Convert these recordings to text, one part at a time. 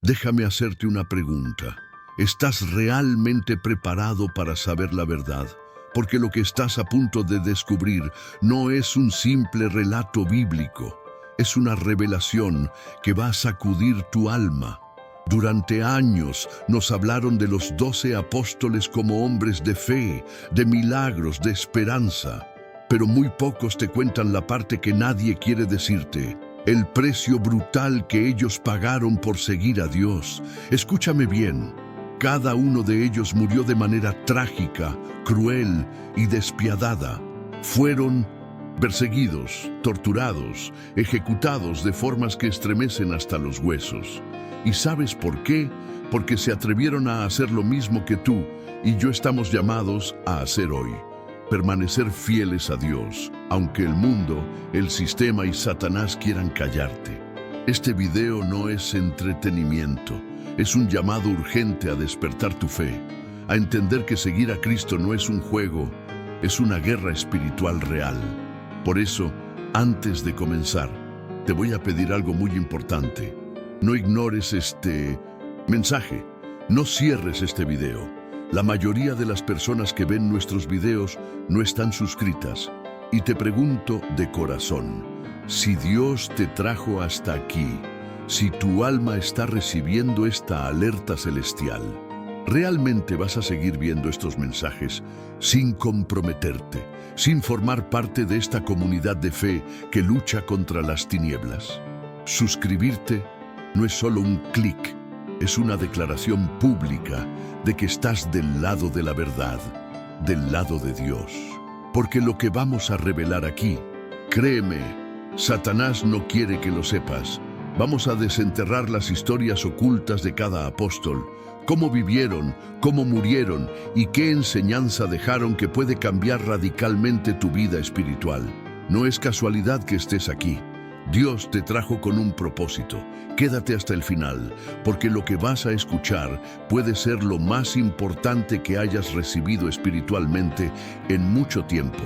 Déjame hacerte una pregunta. ¿Estás realmente preparado para saber la verdad? Porque lo que estás a punto de descubrir no es un simple relato bíblico. Es una revelación que va a sacudir tu alma. Durante años nos hablaron de los 12 apóstoles como hombres de fe, de milagros, de esperanza. Pero muy pocos te cuentan la parte que nadie quiere decirte. El precio brutal que ellos pagaron por seguir a Dios. Escúchame bien. Cada uno de ellos murió de manera trágica, cruel y despiadada. Fueron perseguidos, torturados, ejecutados de formas que estremecen hasta los huesos. ¿Y sabes por qué? Porque se atrevieron a hacer lo mismo que tú y yo estamos llamados a hacer hoy. Permanecer fieles a Dios, aunque el mundo, el sistema y Satanás quieran callarte. Este video no es entretenimiento, es un llamado urgente a despertar tu fe, a entender que seguir a Cristo no es un juego, es una guerra espiritual real. Por eso, antes de comenzar, te voy a pedir algo muy importante. No ignores este mensaje, no cierres este video. La mayoría de las personas que ven nuestros videos no están suscritas. Y te pregunto de corazón, si Dios te trajo hasta aquí, si tu alma está recibiendo esta alerta celestial, ¿realmente vas a seguir viendo estos mensajes sin comprometerte, sin formar parte de esta comunidad de fe que lucha contra las tinieblas? Suscribirte no es solo un clic, es una declaración pública de que estás del lado de la verdad, del lado de Dios. Porque lo que vamos a revelar aquí, créeme, Satanás no quiere que lo sepas. Vamos a desenterrar las historias ocultas de cada apóstol, cómo vivieron, cómo murieron y qué enseñanza dejaron que puede cambiar radicalmente tu vida espiritual. No es casualidad que estés aquí. Dios te trajo con un propósito. Quédate hasta el final, porque lo que vas a escuchar puede ser lo más importante que hayas recibido espiritualmente en mucho tiempo,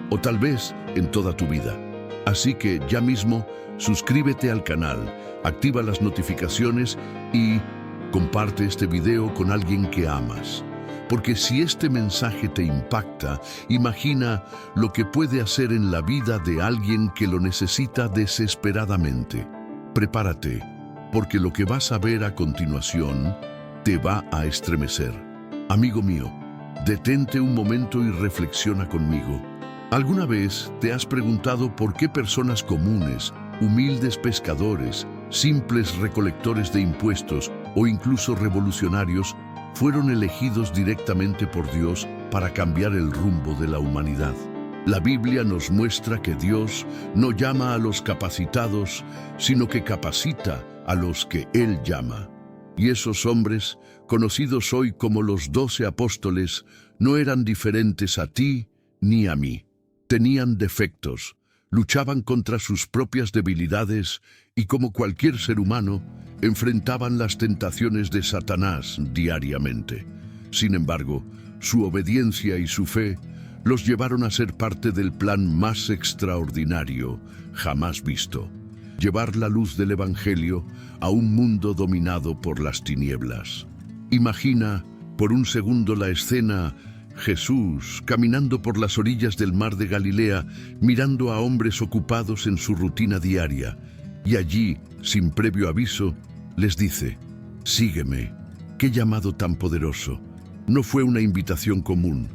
o tal vez en toda tu vida. Así que ya mismo, suscríbete al canal, activa las notificaciones y comparte este video con alguien que amas. Porque si este mensaje te impacta, imagina lo que puede hacer en la vida de alguien que lo necesita desesperadamente. Prepárate, porque lo que vas a ver a continuación te va a estremecer. Amigo mío, detente un momento y reflexiona conmigo. ¿Alguna vez te has preguntado por qué personas comunes, humildes pescadores, simples recolectores de impuestos o incluso revolucionarios fueron elegidos directamente por Dios para cambiar el rumbo de la humanidad? La Biblia nos muestra que Dios no llama a los capacitados, sino que capacita a los que Él llama. Y esos hombres, conocidos hoy como los 12 apóstoles, no eran diferentes a ti ni a mí. Tenían defectos, luchaban contra sus propias debilidades y, como cualquier ser humano, enfrentaban las tentaciones de Satanás diariamente. Sin embargo, su obediencia y su fe los llevaron a ser parte del plan más extraordinario jamás visto: llevar la luz del Evangelio a un mundo dominado por las tinieblas. Imagina por un segundo la escena: Jesús caminando por las orillas del mar de Galilea, mirando a hombres ocupados en su rutina diaria, y allí, sin previo aviso, les dice: sígueme. ¡Qué llamado tan poderoso! No fue una invitación común,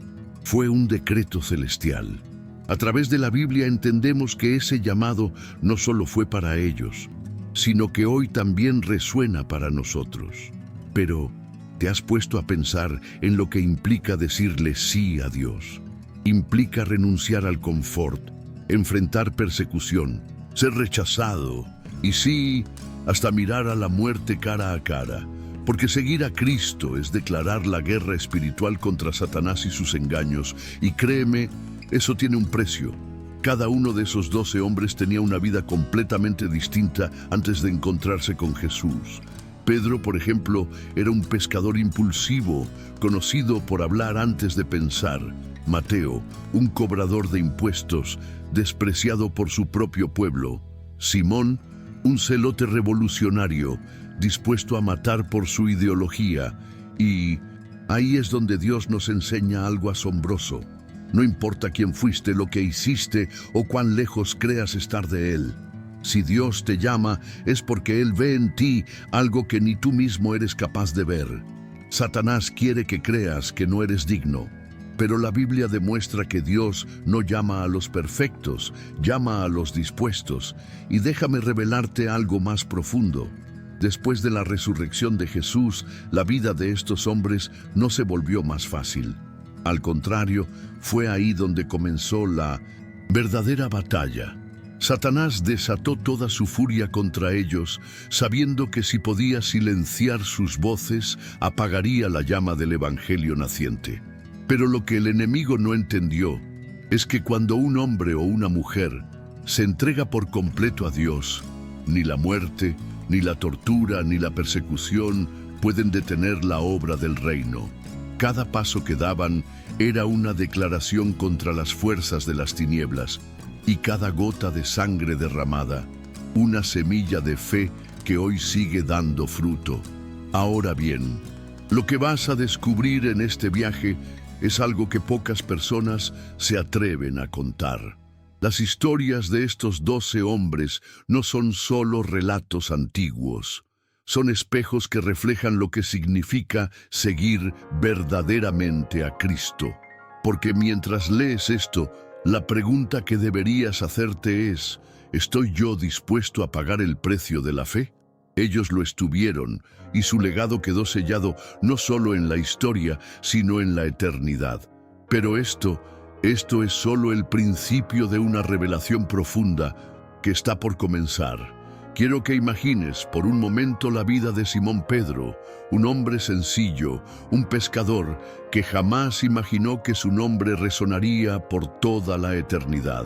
fue un decreto celestial. A través de la Biblia entendemos que ese llamado no solo fue para ellos, sino que hoy también resuena para nosotros. Pero, ¿te has puesto a pensar en lo que implica decirle sí a Dios? Implica renunciar al confort, enfrentar persecución, ser rechazado y sí, hasta mirar a la muerte cara a cara. Porque seguir a Cristo es declarar la guerra espiritual contra Satanás y sus engaños. Y créeme, eso tiene un precio. Cada uno de esos 12 hombres tenía una vida completamente distinta antes de encontrarse con Jesús. Pedro, por ejemplo, era un pescador impulsivo, conocido por hablar antes de pensar. Mateo, un cobrador de impuestos, despreciado por su propio pueblo. Simón, un celote revolucionario, dispuesto a matar por su ideología. Y ahí es donde Dios nos enseña algo asombroso. No importa quién fuiste, lo que hiciste o cuán lejos creas estar de Él. Si Dios te llama, es porque Él ve en ti algo que ni tú mismo eres capaz de ver. Satanás quiere que creas que no eres digno, pero la Biblia demuestra que Dios no llama a los perfectos, llama a los dispuestos. Y déjame revelarte algo más profundo. Después de la resurrección de Jesús, la vida de estos hombres no se volvió más fácil. Al contrario, fue ahí donde comenzó la verdadera batalla. Satanás desató toda su furia contra ellos, sabiendo que si podía silenciar sus voces, apagaría la llama del Evangelio naciente. Pero lo que el enemigo no entendió es que cuando un hombre o una mujer se entrega por completo a Dios, ni la muerte, ni la tortura, ni la persecución pueden detener la obra del reino. Cada paso que daban era una declaración contra las fuerzas de las tinieblas, y cada gota de sangre derramada, una semilla de fe que hoy sigue dando fruto. Ahora bien, lo que vas a descubrir en este viaje es algo que pocas personas se atreven a contar. Las historias de estos 12 hombres no son solo relatos antiguos. Son espejos que reflejan lo que significa seguir verdaderamente a Cristo. Porque mientras lees esto, la pregunta que deberías hacerte es: ¿estoy yo dispuesto a pagar el precio de la fe? Ellos lo estuvieron, y su legado quedó sellado no solo en la historia, sino en la eternidad. Pero esto es solo el principio de una revelación profunda que está por comenzar. Quiero que imagines por un momento la vida de Simón Pedro, un hombre sencillo, un pescador que jamás imaginó que su nombre resonaría por toda la eternidad.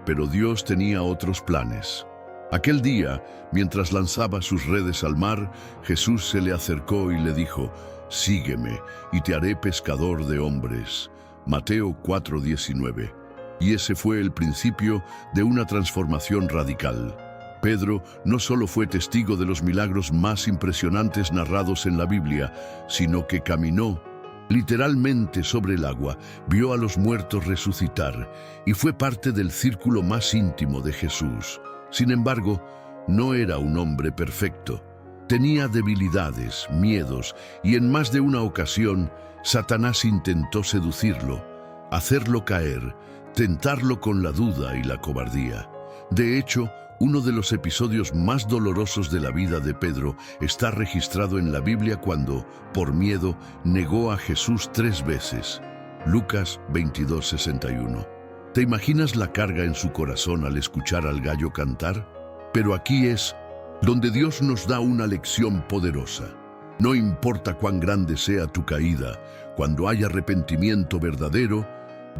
Pero Dios tenía otros planes. Aquel día, mientras lanzaba sus redes al mar, Jesús se le acercó y le dijo: «Sígueme, y te haré pescador de hombres». Mateo 4:19. Y ese fue el principio de una transformación radical. Pedro no solo fue testigo de los milagros más impresionantes narrados en la Biblia, sino que caminó literalmente sobre el agua, vio a los muertos resucitar y fue parte del círculo más íntimo de Jesús. Sin embargo, no era un hombre perfecto. Tenía debilidades, miedos, y en más de una ocasión, Satanás intentó seducirlo, hacerlo caer, tentarlo con la duda y la cobardía. De hecho, uno de los episodios más dolorosos de la vida de Pedro está registrado en la Biblia cuando, por miedo, negó a Jesús 3 veces. Lucas 22:61. ¿Te imaginas la carga en su corazón al escuchar al gallo cantar? Pero aquí es donde Dios nos da una lección poderosa. No importa cuán grande sea tu caída, cuando hay arrepentimiento verdadero,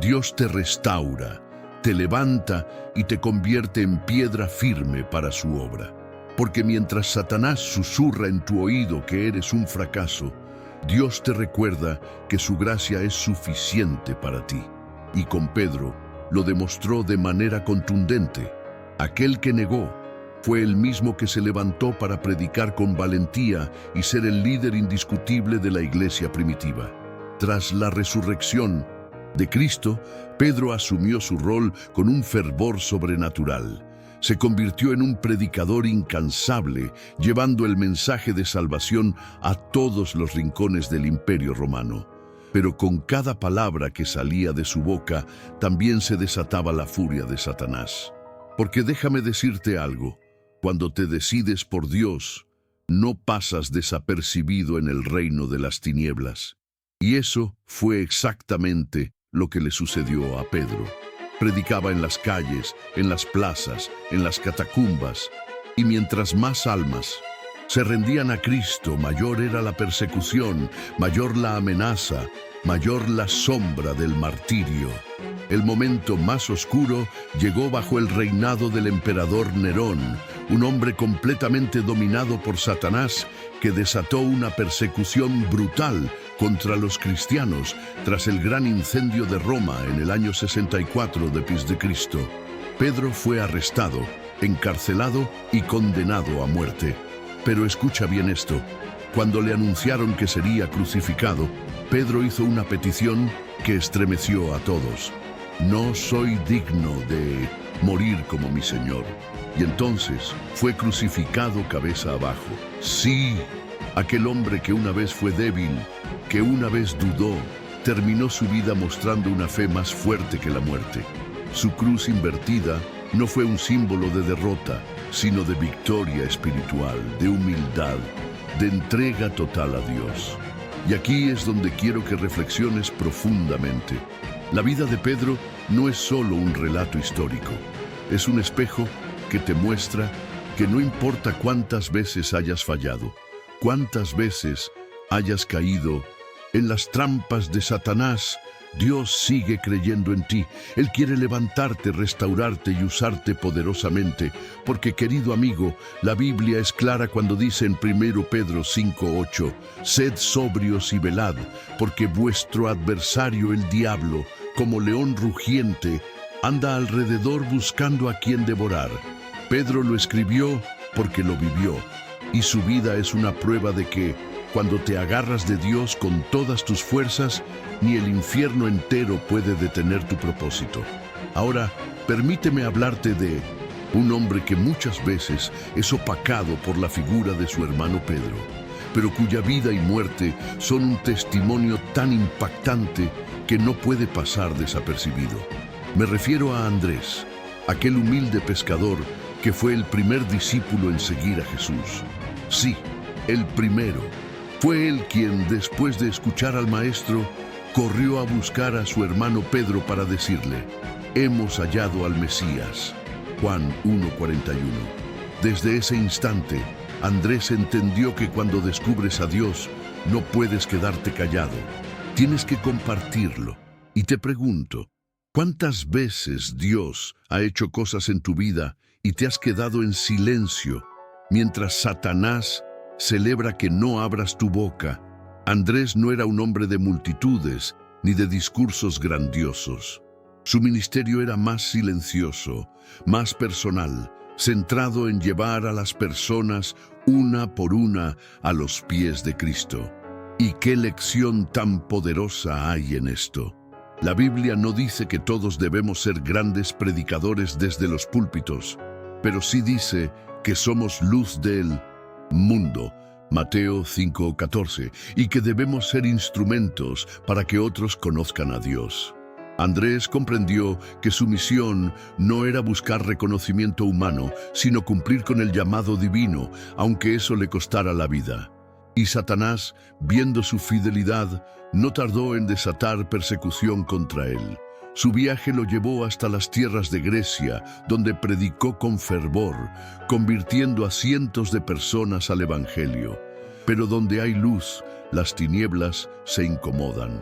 Dios te restaura, te levanta y te convierte en piedra firme para su obra. Porque mientras Satanás susurra en tu oído que eres un fracaso, Dios te recuerda que su gracia es suficiente para ti. Y con Pedro lo demostró de manera contundente. Aquel que negó fue el mismo que se levantó para predicar con valentía y ser el líder indiscutible de la iglesia primitiva. Tras la resurrección de Cristo, Pedro asumió su rol con un fervor sobrenatural. Se convirtió en un predicador incansable, llevando el mensaje de salvación a todos los rincones del Imperio Romano. Pero con cada palabra que salía de su boca, también se desataba la furia de Satanás. Porque déjame decirte algo, cuando te decides por Dios, no pasas desapercibido en el reino de las tinieblas. Y eso fue exactamente lo que le sucedió a Pedro. Predicaba en las calles, en las plazas, en las catacumbas, y mientras más almas se rendían a Cristo, mayor era la persecución, mayor la amenaza, mayor la sombra del martirio. El momento más oscuro llegó bajo el reinado del emperador Nerón, un hombre completamente dominado por Satanás que desató una persecución brutal contra los cristianos tras el gran incendio de Roma en el año 64 después de Cristo. Pedro fue arrestado, encarcelado y condenado a muerte. Pero escucha bien esto. Cuando le anunciaron que sería crucificado, Pedro hizo una petición que estremeció a todos. No soy digno de morir como mi Señor. Y entonces fue crucificado cabeza abajo. Sí, aquel hombre que una vez fue débil, que una vez dudó, terminó su vida mostrando una fe más fuerte que la muerte. Su cruz invertida no fue un símbolo de derrota, sino de victoria espiritual, de humildad, de entrega total a Dios. Y aquí es donde quiero que reflexiones profundamente. La vida de Pedro no es solo un relato histórico, es un espejo que te muestra que no importa cuántas veces hayas fallado, cuántas veces hayas caído en las trampas de Satanás, Dios sigue creyendo en ti. Él quiere levantarte, restaurarte y usarte poderosamente, porque, querido amigo, la Biblia es clara cuando dice en 1 Pedro 5:8, «Sed sobrios y velad, porque vuestro adversario el diablo, como león rugiente, anda alrededor buscando a quien devorar». Pedro lo escribió porque lo vivió, y su vida es una prueba de que, cuando te agarras de Dios con todas tus fuerzas, ni el infierno entero puede detener tu propósito. Ahora, permíteme hablarte de un hombre que muchas veces es opacado por la figura de su hermano Pedro, pero cuya vida y muerte son un testimonio tan impactante que no puede pasar desapercibido. Me refiero a Andrés, aquel humilde pescador que fue el primer discípulo en seguir a Jesús. Sí, el primero. Fue él quien, después de escuchar al Maestro, corrió a buscar a su hermano Pedro para decirle, «Hemos hallado al Mesías». Juan 1:41. Desde ese instante, Andrés entendió que cuando descubres a Dios, no puedes quedarte callado. Tienes que compartirlo. Y te pregunto, ¿cuántas veces Dios ha hecho cosas en tu vida y te has quedado en silencio mientras Satanás celebra que no abras tu boca? Andrés no era un hombre de multitudes ni de discursos grandiosos. Su ministerio era más silencioso, más personal, centrado en llevar a las personas una por una a los pies de Cristo. ¿Y qué lección tan poderosa hay en esto? La Biblia no dice que todos debemos ser grandes predicadores desde los púlpitos, pero sí dice que somos luz del mundo, Mateo 5:14, y que debemos ser instrumentos para que otros conozcan a Dios. Andrés comprendió que su misión no era buscar reconocimiento humano, sino cumplir con el llamado divino, aunque eso le costara la vida. Y Satanás, viendo su fidelidad, no tardó en desatar persecución contra él. Su viaje lo llevó hasta las tierras de Grecia, donde predicó con fervor, convirtiendo a cientos de personas al Evangelio. Pero donde hay luz, las tinieblas se incomodan.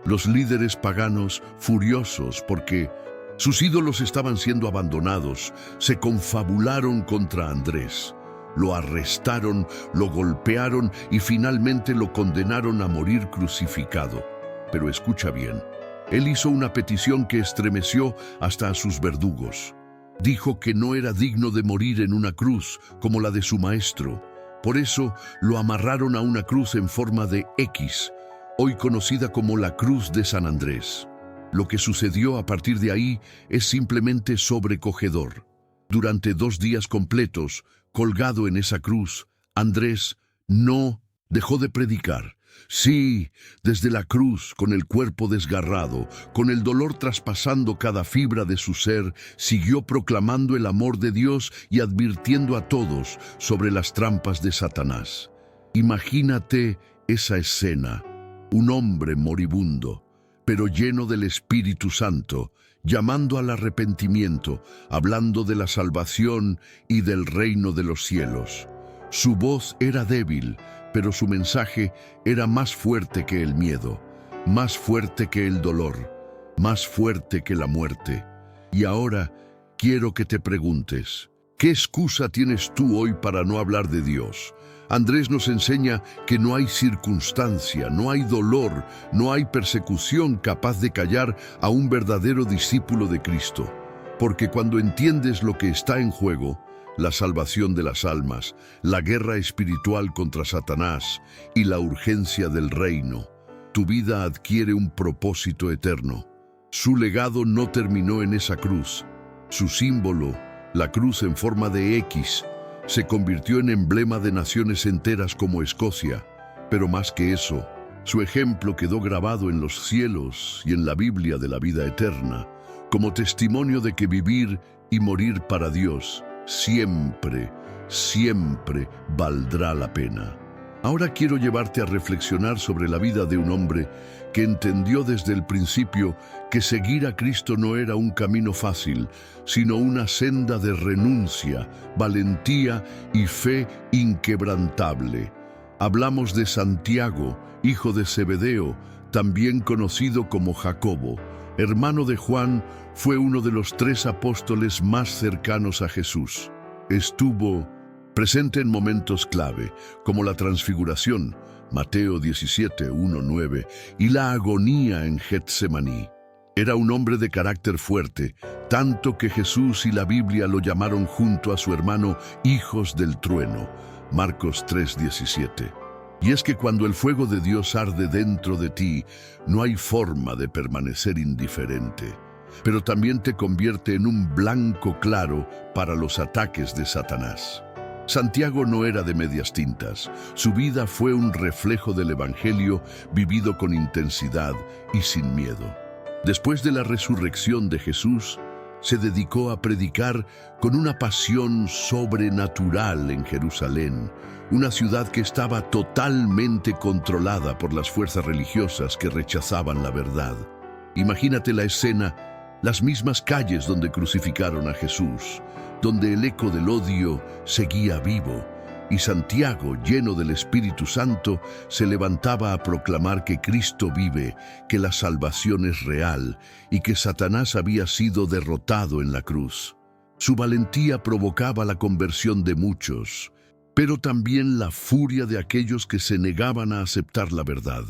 Los líderes paganos, furiosos porque sus ídolos estaban siendo abandonados, se confabularon contra Andrés. Lo arrestaron, lo golpearon y finalmente lo condenaron a morir crucificado. Pero escucha bien. Él hizo una petición que estremeció hasta a sus verdugos. Dijo que no era digno de morir en una cruz como la de su maestro. Por eso lo amarraron a una cruz en forma de X, hoy conocida como la Cruz de San Andrés. Lo que sucedió a partir de ahí es simplemente sobrecogedor. Durante 2 días completos, colgado en esa cruz, Andrés no dejó de predicar. Sí, desde la cruz, con el cuerpo desgarrado, con el dolor traspasando cada fibra de su ser, siguió proclamando el amor de Dios y advirtiendo a todos sobre las trampas de Satanás. Imagínate esa escena, un hombre moribundo, pero lleno del Espíritu Santo, llamando al arrepentimiento, hablando de la salvación y del reino de los cielos. Su voz era débil, pero su mensaje era más fuerte que el miedo, más fuerte que el dolor, más fuerte que la muerte. Y ahora quiero que te preguntes, ¿qué excusa tienes tú hoy para no hablar de Dios? Andrés nos enseña que no hay circunstancia, no hay dolor, no hay persecución capaz de callar a un verdadero discípulo de Cristo. Porque cuando entiendes lo que está en juego, la salvación de las almas, la guerra espiritual contra Satanás y la urgencia del reino. Tu vida adquiere un propósito eterno. Su legado no terminó en esa cruz. Su símbolo, la cruz en forma de X, se convirtió en emblema de naciones enteras como Escocia. Pero más que eso, su ejemplo quedó grabado en los cielos y en la Biblia de la vida eterna, como testimonio de que vivir y morir para Dios siempre, siempre valdrá la pena. Ahora quiero llevarte a reflexionar sobre la vida de un hombre que entendió desde el principio que seguir a Cristo no era un camino fácil, sino una senda de renuncia, valentía y fe inquebrantable. Hablamos de Santiago, hijo de Zebedeo, también conocido como Jacobo. Hermano de Juan, fue uno de los 3 apóstoles más cercanos a Jesús. Estuvo presente en momentos clave, como la transfiguración, Mateo 17, 1, 9, y la agonía en Getsemaní. Era un hombre de carácter fuerte, tanto que Jesús y la Biblia lo llamaron junto a su hermano hijos del trueno, Marcos 3, 17. Y es que cuando el fuego de Dios arde dentro de ti, no hay forma de permanecer indiferente, pero también te convierte en un blanco claro para los ataques de Satanás. Santiago no era de medias tintas. Su vida fue un reflejo del Evangelio vivido con intensidad y sin miedo. Después de la resurrección de Jesús, se dedicó a predicar con una pasión sobrenatural en Jerusalén, una ciudad que estaba totalmente controlada por las fuerzas religiosas que rechazaban la verdad. Imagínate la escena, las mismas calles donde crucificaron a Jesús, donde el eco del odio seguía vivo, y Santiago, lleno del Espíritu Santo, se levantaba a proclamar que Cristo vive, que la salvación es real y que Satanás había sido derrotado en la cruz. Su valentía provocaba la conversión de muchos, pero también la furia de aquellos que se negaban a aceptar la verdad.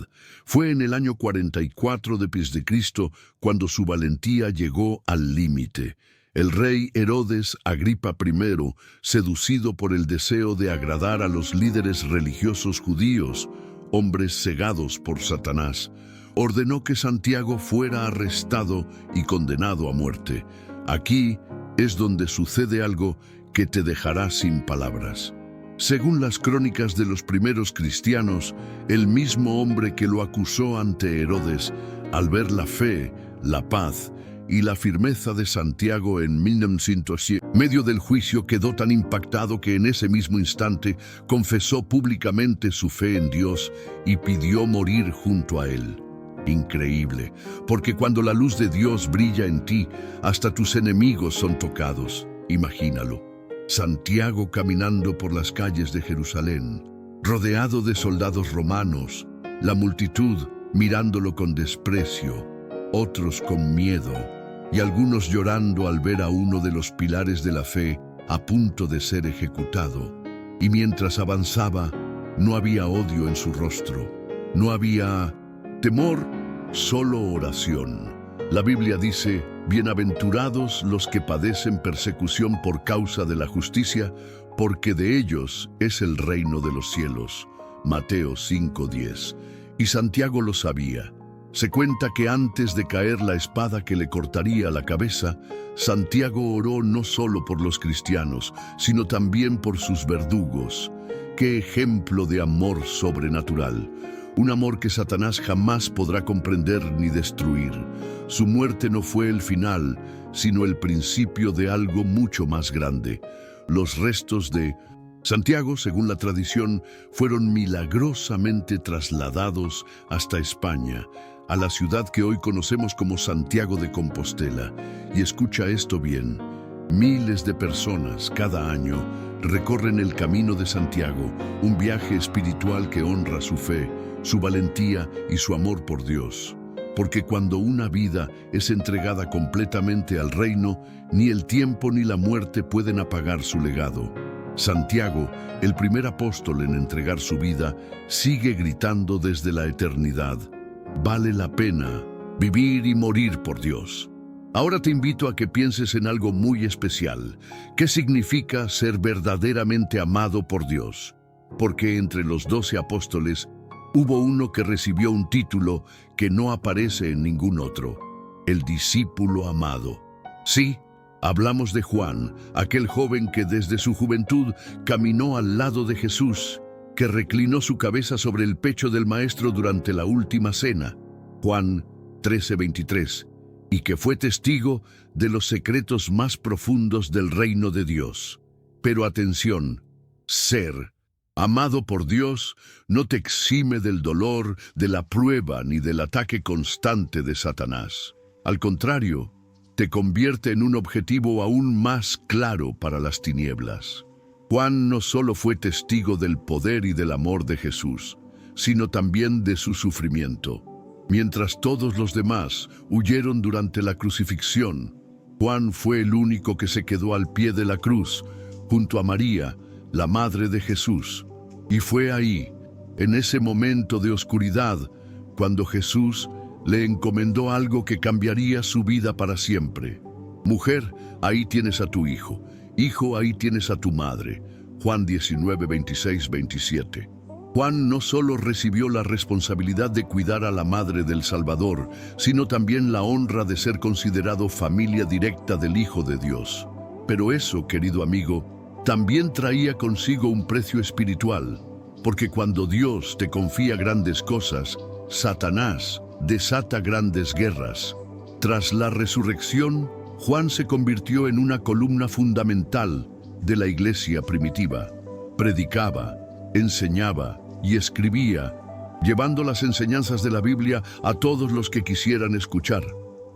Fue en el año 44 después de Cristo cuando su valentía llegó al límite. El rey Herodes Agripa I, seducido por el deseo de agradar a los líderes religiosos judíos, hombres cegados por Satanás, ordenó que Santiago fuera arrestado y condenado a muerte. Aquí es donde sucede algo que te dejará sin palabras. Según las crónicas de los primeros cristianos, el mismo hombre que lo acusó ante Herodes, al ver la fe, la paz y la firmeza de Santiago en 1907, medio del juicio, quedó tan impactado que en ese mismo instante confesó públicamente su fe en Dios y pidió morir junto a él. Increíble, porque cuando la luz de Dios brilla en ti, hasta tus enemigos son tocados. Imagínalo. Santiago caminando por las calles de Jerusalén, rodeado de soldados romanos, la multitud mirándolo con desprecio, otros con miedo, y algunos llorando al ver a uno de los pilares de la fe a punto de ser ejecutado. Y mientras avanzaba, no había odio en su rostro, no había temor, solo oración. La Biblia dice: bienaventurados los que padecen persecución por causa de la justicia, porque de ellos es el reino de los cielos. Mateo 5:10. Y Santiago lo sabía. Se cuenta que antes de caer la espada que le cortaría la cabeza, Santiago oró no solo por los cristianos, sino también por sus verdugos. ¡Qué ejemplo de amor sobrenatural! Un amor que Satanás jamás podrá comprender ni destruir. Su muerte no fue el final, sino el principio de algo mucho más grande. Los restos de Santiago, según la tradición, fueron milagrosamente trasladados hasta España, a la ciudad que hoy conocemos como Santiago de Compostela. Y escucha esto bien: miles de personas cada año recorren el camino de Santiago, un viaje espiritual que honra su fe, su valentía y su amor por Dios. Porque cuando una vida es entregada completamente al reino, ni el tiempo ni la muerte pueden apagar su legado. Santiago, el primer apóstol en entregar su vida, sigue gritando desde la eternidad: vale la pena vivir y morir por Dios. Ahora te invito a que pienses en algo muy especial. ¿Qué significa ser verdaderamente amado por Dios? Porque entre los 12 apóstoles hubo uno que recibió un título que no aparece en ningún otro: el discípulo amado. Sí, hablamos de Juan, aquel joven que desde su juventud caminó al lado de Jesús, que reclinó su cabeza sobre el pecho del Maestro durante la última cena, Juan 13:23, y que fue testigo de los secretos más profundos del reino de Dios. Pero atención, ser amado por Dios no te exime del dolor, de la prueba ni del ataque constante de Satanás. Al contrario, te convierte en un objetivo aún más claro para las tinieblas. Juan no solo fue testigo del poder y del amor de Jesús, sino también de su sufrimiento. Mientras todos los demás huyeron durante la crucifixión, Juan fue el único que se quedó al pie de la cruz, junto a María, la madre de Jesús. Y fue ahí, en ese momento de oscuridad, cuando Jesús le encomendó algo que cambiaría su vida para siempre. Mujer, ahí tienes a tu hijo. Hijo, ahí tienes a tu madre. Juan 19, 26, 27. Juan no solo recibió la responsabilidad de cuidar a la madre del Salvador, sino también la honra de ser considerado familia directa del Hijo de Dios. Pero eso, querido amigo, también traía consigo un precio espiritual, porque cuando Dios te confía grandes cosas, Satanás desata grandes guerras. Tras la resurrección, Juan se convirtió en una columna fundamental de la iglesia primitiva. Predicaba, enseñaba y escribía, llevando las enseñanzas de la Biblia a todos los que quisieran escuchar.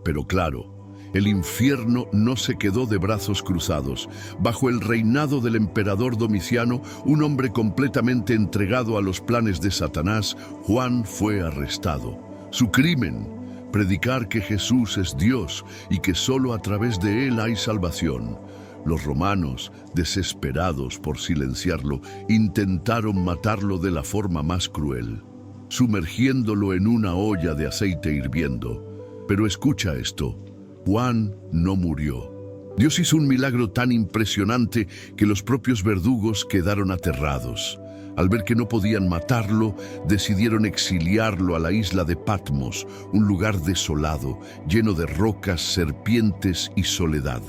Pero claro, el infierno no se quedó de brazos cruzados. Bajo el reinado del emperador Domiciano, un hombre completamente entregado a los planes de Satanás, Juan fue arrestado. Su crimen: predicar que Jesús es Dios y que solo a través de él hay salvación. Los romanos, desesperados por silenciarlo, intentaron matarlo de la forma más cruel, sumergiéndolo en una olla de aceite hirviendo. Pero escucha esto: Juan no murió. Dios hizo un milagro tan impresionante que los propios verdugos quedaron aterrados. Al ver que no podían matarlo, decidieron exiliarlo a la isla de Patmos, un lugar desolado, lleno de rocas, serpientes y soledad.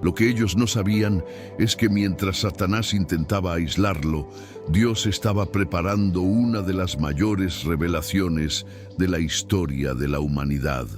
Lo que ellos no sabían es que mientras Satanás intentaba aislarlo, Dios estaba preparando una de las mayores revelaciones de la historia de la humanidad.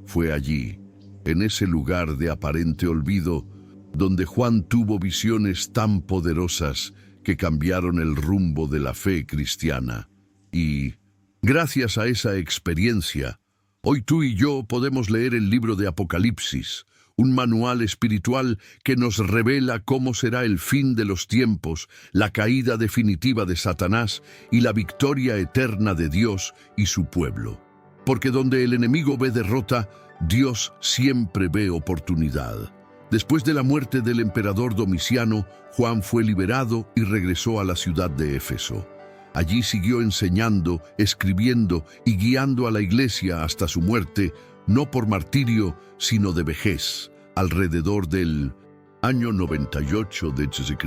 Fue allí, en ese lugar de aparente olvido, donde Juan tuvo visiones tan poderosas que cambiaron el rumbo de la fe cristiana. Y, gracias a esa experiencia, hoy tú y yo podemos leer el libro de Apocalipsis, un manual espiritual que nos revela cómo será el fin de los tiempos, la caída definitiva de Satanás y la victoria eterna de Dios y su pueblo. Porque donde el enemigo ve derrota, Dios siempre ve oportunidad. Después de la muerte del emperador Domiciano, Juan fue liberado y regresó a la ciudad de Éfeso. Allí siguió enseñando, escribiendo y guiando a la iglesia hasta su muerte, no por martirio, sino de vejez, alrededor del año 98 d.C.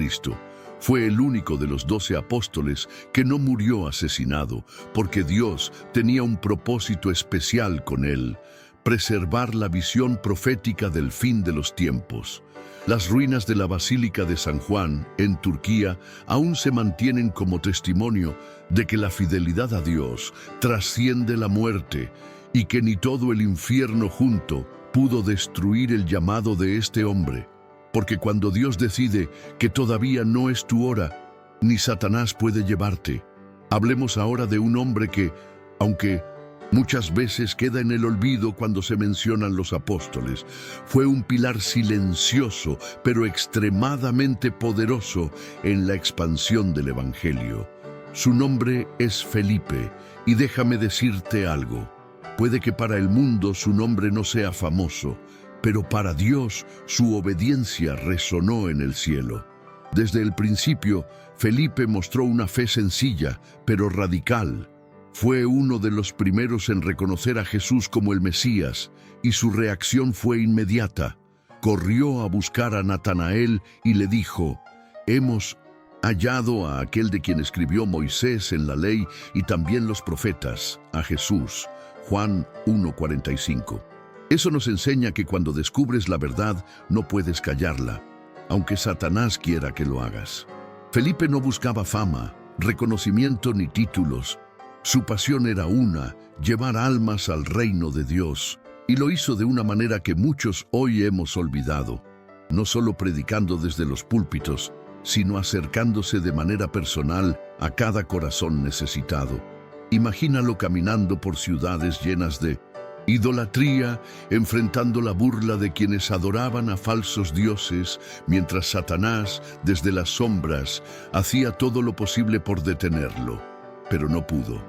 Fue el único de los 12 apóstoles que no murió asesinado, porque Dios tenía un propósito especial con él: preservar la visión profética del fin de los tiempos. Las ruinas de la Basílica de San Juan, en Turquía, aún se mantienen como testimonio de que la fidelidad a Dios trasciende la muerte y que ni todo el infierno junto pudo destruir el llamado de este hombre. Porque cuando Dios decide que todavía no es tu hora, ni Satanás puede llevarte. Hablemos ahora de un hombre que, aunque muchas veces queda en el olvido cuando se mencionan los apóstoles, fue un pilar silencioso, pero extremadamente poderoso en la expansión del Evangelio. Su nombre es Felipe, y déjame decirte algo. Puede que para el mundo su nombre no sea famoso, pero para Dios su obediencia resonó en el cielo. Desde el principio, Felipe mostró una fe sencilla, pero radical. Fue uno de los primeros en reconocer a Jesús como el Mesías, y su reacción fue inmediata. Corrió a buscar a Natanael y le dijo: «Hemos hallado a aquel de quien escribió Moisés en la ley y también los profetas, a Jesús». Juan 1:45. Eso nos enseña que cuando descubres la verdad, no puedes callarla, aunque Satanás quiera que lo hagas. Felipe no buscaba fama, reconocimiento ni títulos. Su pasión era una: llevar almas al reino de Dios. Y lo hizo de una manera que muchos hoy hemos olvidado, no solo predicando desde los púlpitos, sino acercándose de manera personal a cada corazón necesitado. Imagínalo caminando por ciudades llenas de idolatría, enfrentando la burla de quienes adoraban a falsos dioses, mientras Satanás, desde las sombras, hacía todo lo posible por detenerlo. Pero no pudo,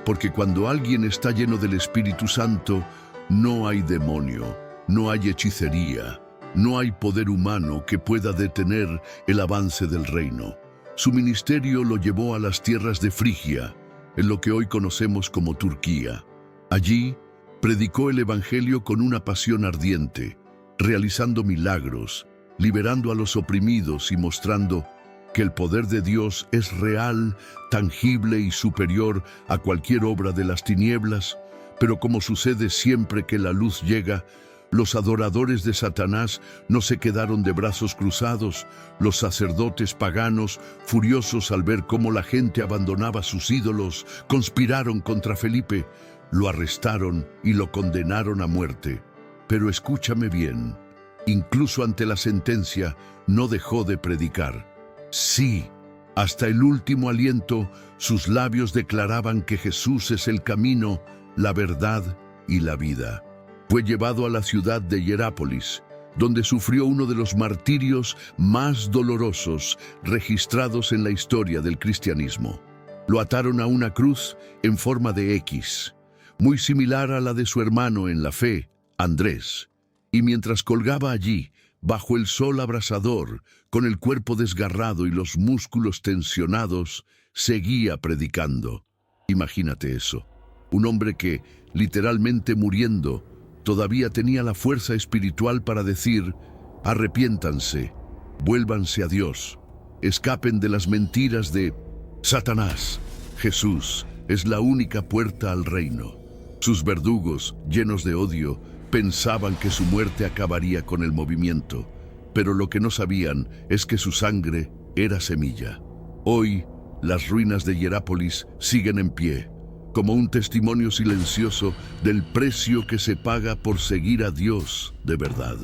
porque cuando alguien está lleno del Espíritu Santo, no hay demonio, no hay hechicería, no hay poder humano que pueda detener el avance del reino. Su ministerio lo llevó a las tierras de Frigia, en lo que hoy conocemos como Turquía. Allí, predicó el Evangelio con una pasión ardiente, realizando milagros, liberando a los oprimidos y mostrando que el poder de Dios es real, tangible y superior a cualquier obra de las tinieblas. Pero como sucede siempre que la luz llega, los adoradores de Satanás no se quedaron de brazos cruzados. Los sacerdotes paganos, furiosos al ver cómo la gente abandonaba sus ídolos, conspiraron contra Felipe, lo arrestaron y lo condenaron a muerte. Pero escúchame bien, incluso ante la sentencia, no dejó de predicar. Sí, hasta el último aliento, sus labios declaraban que Jesús es el camino, la verdad y la vida. Fue llevado a la ciudad de Hierápolis, donde sufrió uno de los martirios más dolorosos registrados en la historia del cristianismo. Lo ataron a una cruz en forma de X, muy similar a la de su hermano en la fe, Andrés, y mientras colgaba allí, bajo el sol abrasador, con el cuerpo desgarrado y los músculos tensionados, seguía predicando. Imagínate eso. Un hombre que, literalmente muriendo, todavía tenía la fuerza espiritual para decir: arrepiéntanse, vuélvanse a Dios, escapen de las mentiras de Satanás. Jesús es la única puerta al reino. Sus verdugos, llenos de odio, pensaban que su muerte acabaría con el movimiento, pero lo que no sabían es que su sangre era semilla. Hoy, las ruinas de Hierápolis siguen en pie, como un testimonio silencioso del precio que se paga por seguir a Dios de verdad.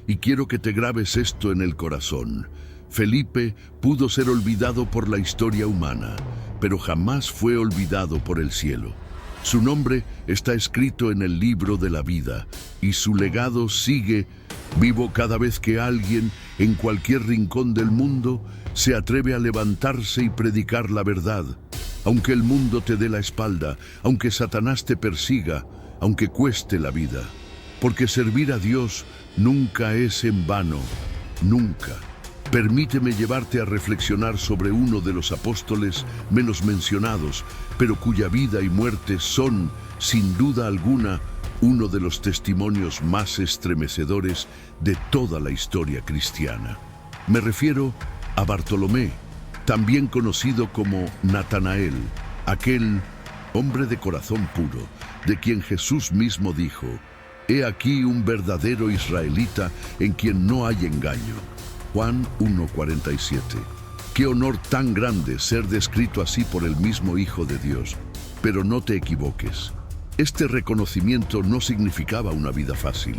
Y quiero que te grabes esto en el corazón. Felipe pudo ser olvidado por la historia humana, pero jamás fue olvidado por el cielo. Su nombre está escrito en el libro de la vida, y su legado sigue vivo cada vez que alguien, en cualquier rincón del mundo, se atreve a levantarse y predicar la verdad. Aunque el mundo te dé la espalda, aunque Satanás te persiga, aunque cueste la vida. Porque servir a Dios nunca es en vano, nunca. Permíteme llevarte a reflexionar sobre uno de los apóstoles menos mencionados, pero cuya vida y muerte son, sin duda alguna, uno de los testimonios más estremecedores de toda la historia cristiana. Me refiero a Bartolomé, también conocido como Natanael, aquel hombre de corazón puro, de quien Jesús mismo dijo: «He aquí un verdadero israelita en quien no hay engaño». Juan 1:47. Qué honor tan grande ser descrito así por el mismo Hijo de Dios. Pero no te equivoques. Este reconocimiento no significaba una vida fácil.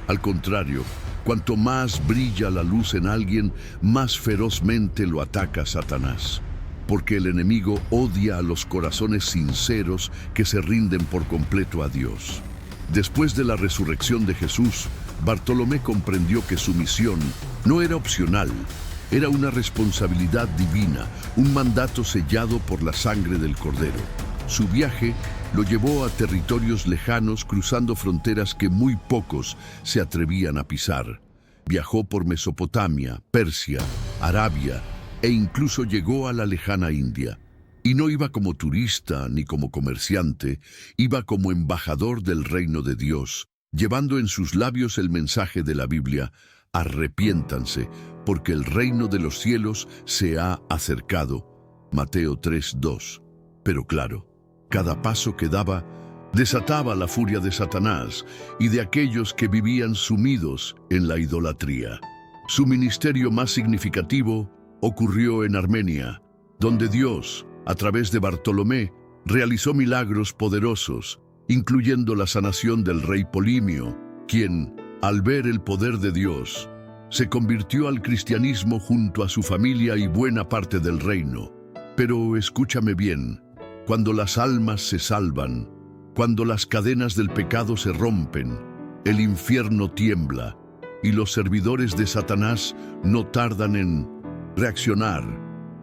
Al contrario, cuanto más brilla la luz en alguien, más ferozmente lo ataca Satanás. Porque el enemigo odia a los corazones sinceros que se rinden por completo a Dios. Después de la resurrección de Jesús, Bartolomé comprendió que su misión no era opcional, era una responsabilidad divina, un mandato sellado por la sangre del Cordero. Su viaje lo llevó a territorios lejanos, cruzando fronteras que muy pocos se atrevían a pisar. Viajó por Mesopotamia, Persia, Arabia e incluso llegó a la lejana India. Y no iba como turista ni como comerciante, iba como embajador del reino de Dios, llevando en sus labios el mensaje de la Biblia: arrepiéntanse, porque el reino de los cielos se ha acercado. Mateo 3:2. Pero claro, cada paso que daba desataba la furia de Satanás y de aquellos que vivían sumidos en la idolatría. Su ministerio más significativo ocurrió en Armenia, donde Dios, a través de Bartolomé, realizó milagros poderosos, incluyendo la sanación del rey Polimio, quien, al ver el poder de Dios, se convirtió al cristianismo junto a su familia y buena parte del reino. Pero escúchame bien, cuando las almas se salvan, cuando las cadenas del pecado se rompen, el infierno tiembla y los servidores de Satanás no tardan en reaccionar.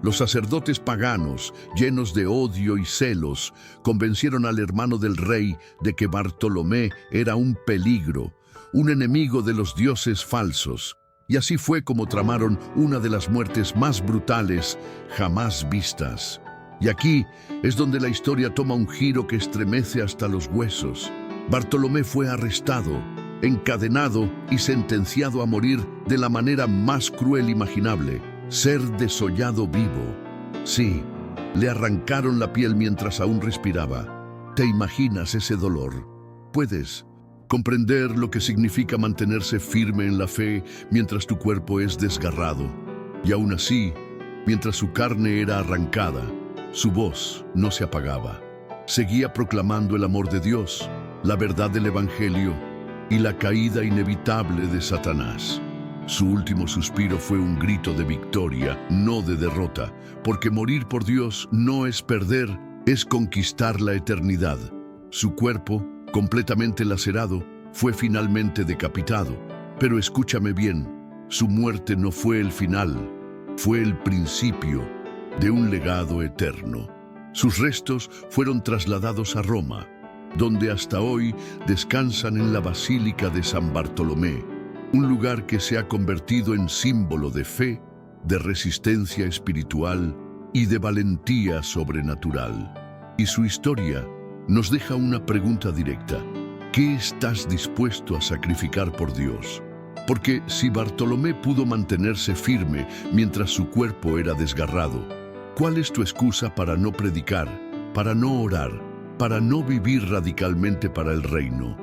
Los sacerdotes paganos, llenos de odio y celos, convencieron al hermano del rey de que Bartolomé era un peligro, un enemigo de los dioses falsos. Y así fue como tramaron una de las muertes más brutales jamás vistas. Y aquí es donde la historia toma un giro que estremece hasta los huesos. Bartolomé fue arrestado, encadenado y sentenciado a morir de la manera más cruel imaginable: ser desollado vivo. Sí, le arrancaron la piel mientras aún respiraba. ¿Te imaginas ese dolor? ¿Puedes comprender lo que significa mantenerse firme en la fe mientras tu cuerpo es desgarrado? Y aún así, mientras su carne era arrancada, su voz no se apagaba. Seguía proclamando el amor de Dios, la verdad del Evangelio y la caída inevitable de Satanás. Su último suspiro fue un grito de victoria, no de derrota, porque morir por Dios no es perder, es conquistar la eternidad. Su cuerpo, completamente lacerado, fue finalmente decapitado. Pero escúchame bien, su muerte no fue el final, fue el principio de un legado eterno. Sus restos fueron trasladados a Roma, donde hasta hoy descansan en la Basílica de San Bartolomé, un lugar que se ha convertido en símbolo de fe, de resistencia espiritual y de valentía sobrenatural. Y su historia nos deja una pregunta directa: ¿qué estás dispuesto a sacrificar por Dios? Porque si Bartolomé pudo mantenerse firme mientras su cuerpo era desgarrado, ¿cuál es tu excusa para no predicar, para no orar, para no vivir radicalmente para el reino?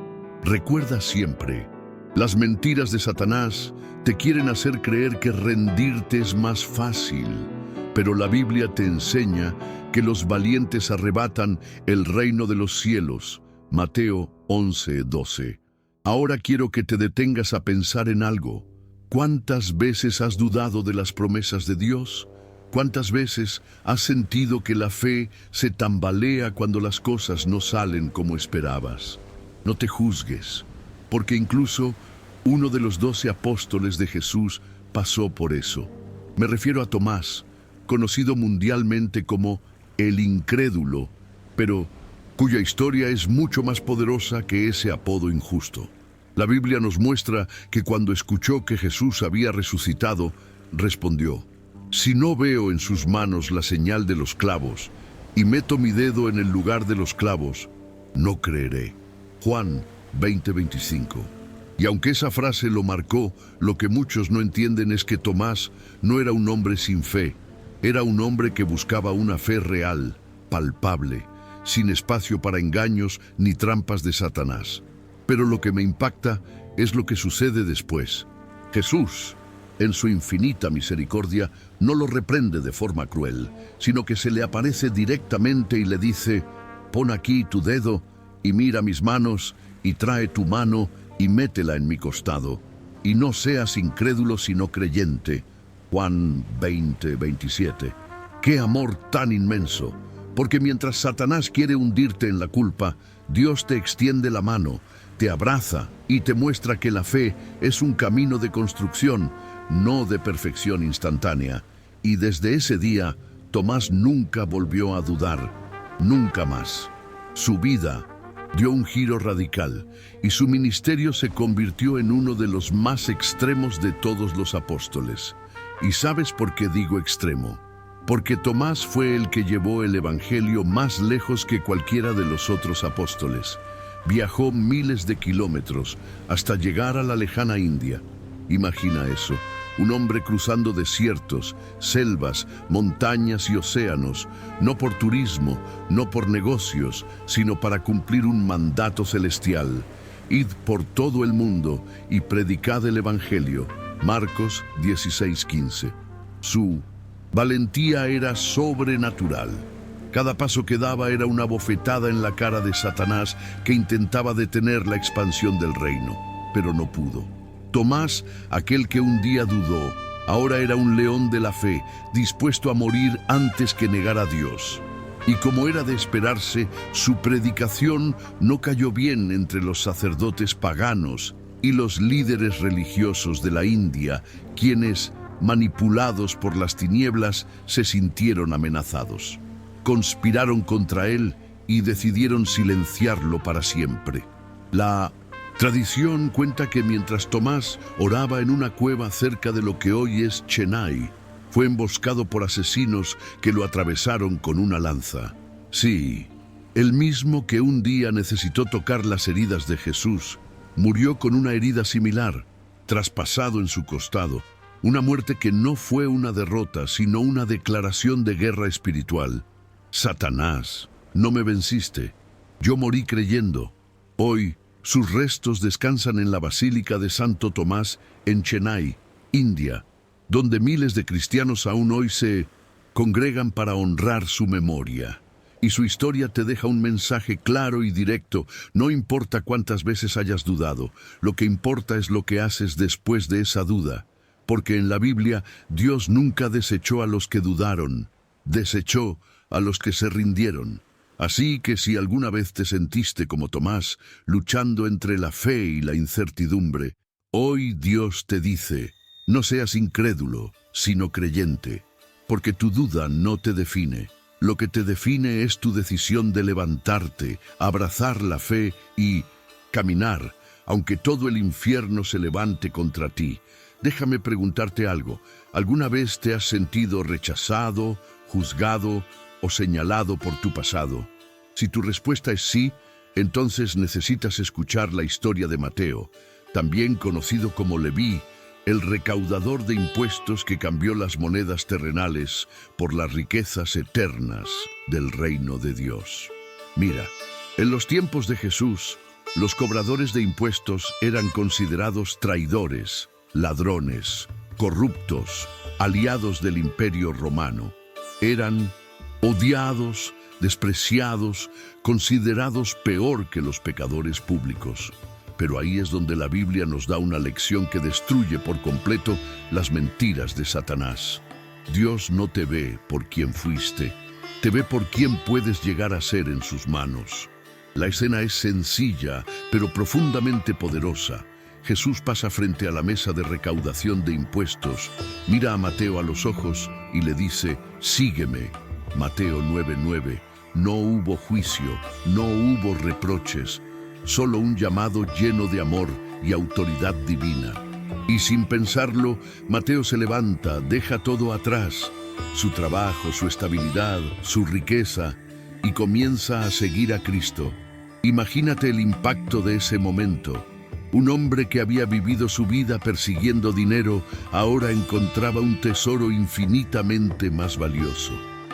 Recuerda siempre, las mentiras de Satanás te quieren hacer creer que rendirte es más fácil, pero la Biblia te enseña que los valientes arrebatan el reino de los cielos. Mateo 11:12. Ahora quiero que te detengas a pensar en algo. ¿Cuántas veces has dudado de las promesas de Dios? ¿Cuántas veces has sentido que la fe se tambalea cuando las cosas no salen como esperabas? No te juzgues, porque incluso uno de los 12 apóstoles de Jesús pasó por eso. Me refiero a Tomás, conocido mundialmente como el incrédulo, pero cuya historia es mucho más poderosa que ese apodo injusto. La Biblia nos muestra que cuando escuchó que Jesús había resucitado, respondió: si no veo en sus manos la señal de los clavos y meto mi dedo en el lugar de los clavos, no creeré. Juan 20:25. Y aunque esa frase lo marcó, lo que muchos no entienden es que Tomás no era un hombre sin fe, era un hombre que buscaba una fe real, palpable, sin espacio para engaños ni trampas de Satanás. Pero lo que me impacta es lo que sucede después. Jesús, en su infinita misericordia, no lo reprende de forma cruel, sino que se le aparece directamente y le dice: pon aquí tu dedo y mira mis manos, y trae tu mano y métela en mi costado, y no seas incrédulo sino creyente. Juan 20:27. ¡Qué amor tan inmenso! Porque mientras Satanás quiere hundirte en la culpa, Dios te extiende la mano, te abraza y te muestra que la fe es un camino de construcción, no de perfección instantánea. Y desde ese día, Tomás nunca volvió a dudar, nunca más. Su vida dio un giro radical y su ministerio se convirtió en uno de los más extremos de todos los apóstoles. ¿Y sabes por qué digo extremo? porque Tomás fue el que llevó el Evangelio más lejos que cualquiera de los otros apóstoles. Viajó miles de kilómetros hasta llegar a la lejana India. Imagina eso, un hombre cruzando desiertos, selvas, montañas y océanos, no por turismo, no por negocios, sino para cumplir un mandato celestial. Id por todo el mundo y predicad el Evangelio. Marcos 16:15. Su valentía era sobrenatural. Cada paso que daba era una bofetada en la cara de Satanás que intentaba detener la expansión del reino, pero no pudo. Tomás, aquel que un día dudó, ahora era un león de la fe, dispuesto a morir antes que negar a Dios. Y como era de esperarse, su predicación no cayó bien entre los sacerdotes paganos y los líderes religiosos de la India, quienes, manipulados por las tinieblas, se sintieron amenazados. Conspiraron contra él y decidieron silenciarlo para siempre. La tradición cuenta que mientras Tomás oraba en una cueva cerca de lo que hoy es Chennai, fue emboscado por asesinos que lo atravesaron con una lanza. Sí, el mismo que un día necesitó tocar las heridas de Jesús, murió con una herida similar, traspasado en su costado. Una muerte que no fue una derrota, sino una declaración de guerra espiritual. Satanás, no me venciste. Yo morí creyendo. Hoy, sus restos descansan en la Basílica de Santo Tomás en Chennai, India, donde miles de cristianos aún hoy se congregan para honrar su memoria. Y su historia te deja un mensaje claro y directo. No importa cuántas veces hayas dudado, lo que importa es lo que haces después de esa duda. Porque en la Biblia, Dios nunca desechó a los que dudaron, desechó a los que se rindieron. Así que si alguna vez te sentiste como Tomás, luchando entre la fe y la incertidumbre, hoy Dios te dice, no seas incrédulo, sino creyente, porque tu duda no te define. Lo que te define es tu decisión de levantarte, abrazar la fe y caminar, aunque todo el infierno se levante contra ti. Déjame preguntarte algo. ¿Alguna vez te has sentido rechazado, juzgado o señalado por tu pasado? Si tu respuesta es sí, entonces necesitas escuchar la historia de Mateo, también conocido como Leví, el recaudador de impuestos que cambió las monedas terrenales por las riquezas eternas del reino de Dios. Mira, en los tiempos de Jesús, los cobradores de impuestos eran considerados traidores, ladrones, corruptos, aliados del Imperio Romano. Eran odiados, despreciados, considerados peor que los pecadores públicos. Pero ahí es donde la Biblia nos da una lección que destruye por completo las mentiras de Satanás. Dios no te ve por quien fuiste, te ve por quien puedes llegar a ser en sus manos. La escena es sencilla, pero profundamente poderosa. Jesús pasa frente a la mesa de recaudación de impuestos, mira a Mateo a los ojos y le dice, sígueme. Mateo 9:9. No hubo juicio, no hubo reproches, solo un llamado lleno de amor y autoridad divina. Y sin pensarlo, Mateo se levanta, deja todo atrás, su trabajo, su estabilidad, su riqueza, y comienza a seguir a Cristo. Imagínate el impacto de ese momento. Un hombre que había vivido su vida persiguiendo dinero, ahora encontraba un tesoro infinitamente más valioso.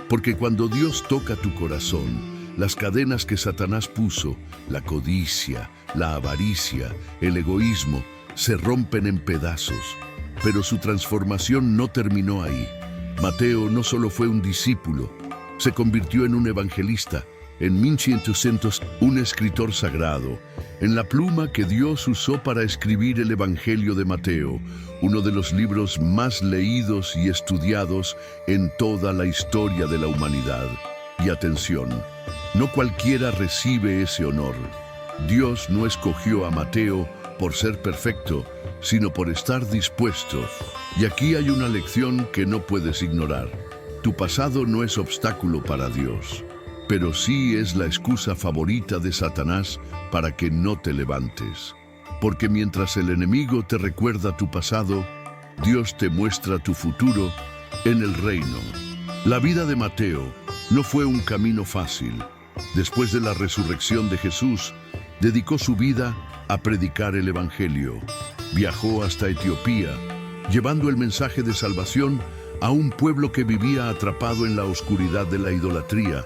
Porque cuando Dios toca tu corazón, las cadenas que Satanás puso, la codicia, la avaricia, el egoísmo, se rompen en pedazos. Pero su transformación no terminó ahí. Mateo no solo fue un discípulo, se convirtió en un evangelista, en 1500, un escritor sagrado, en la pluma que Dios usó para escribir el Evangelio de Mateo, uno de los libros más leídos y estudiados en toda la historia de la humanidad. Y atención, no cualquiera recibe ese honor. Dios no escogió a Mateo por ser perfecto, sino por estar dispuesto. Y aquí hay una lección que no puedes ignorar. Tu pasado no es obstáculo para Dios, pero sí es la excusa favorita de Satanás para que no te levantes. Porque mientras el enemigo te recuerda tu pasado, Dios te muestra tu futuro en el reino. La vida de Mateo no fue un camino fácil. Después de la resurrección de Jesús, dedicó su vida a predicar el Evangelio. Viajó hasta Etiopía, llevando el mensaje de salvación a un pueblo que vivía atrapado en la oscuridad de la idolatría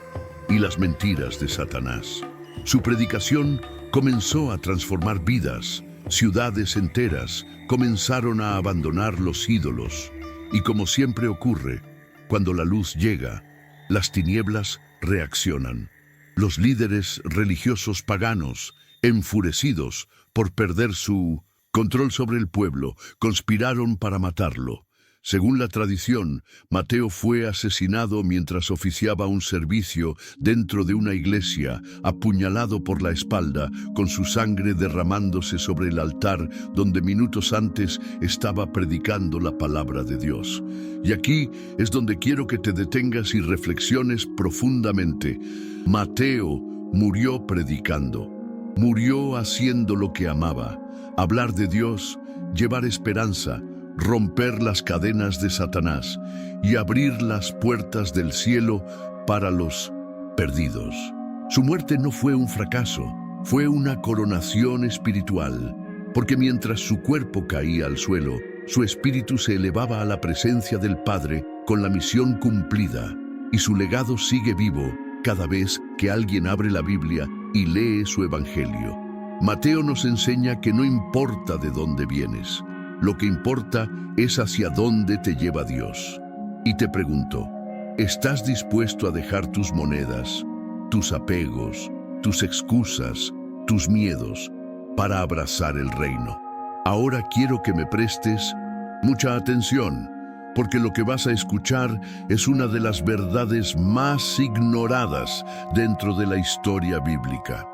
y las mentiras de Satanás. Su predicación comenzó a transformar vidas. Ciudades enteras comenzaron a abandonar los ídolos. Y como siempre ocurre, cuando la luz llega, las tinieblas reaccionan. Los líderes religiosos paganos, enfurecidos por perder su control sobre el pueblo, conspiraron para matarlo. Según la tradición, Mateo fue asesinado mientras oficiaba un servicio dentro de una iglesia, apuñalado por la espalda, con su sangre derramándose sobre el altar donde minutos antes estaba predicando la palabra de Dios. Y aquí es donde quiero que te detengas y reflexiones profundamente. Mateo murió predicando, murió haciendo lo que amaba, hablar de Dios, llevar esperanza, romper las cadenas de Satanás y abrir las puertas del cielo para los perdidos. Su muerte no fue un fracaso, fue una coronación espiritual, porque mientras su cuerpo caía al suelo, su espíritu se elevaba a la presencia del Padre con la misión cumplida, y su legado sigue vivo cada vez que alguien abre la Biblia y lee su Evangelio. Mateo nos enseña que no importa de dónde vienes, lo que importa es hacia dónde te lleva Dios. Y te pregunto, ¿estás dispuesto a dejar tus monedas, tus apegos, tus excusas, tus miedos, para abrazar el reino? Ahora quiero que me prestes mucha atención, porque lo que vas a escuchar es una de las verdades más ignoradas dentro de la historia bíblica.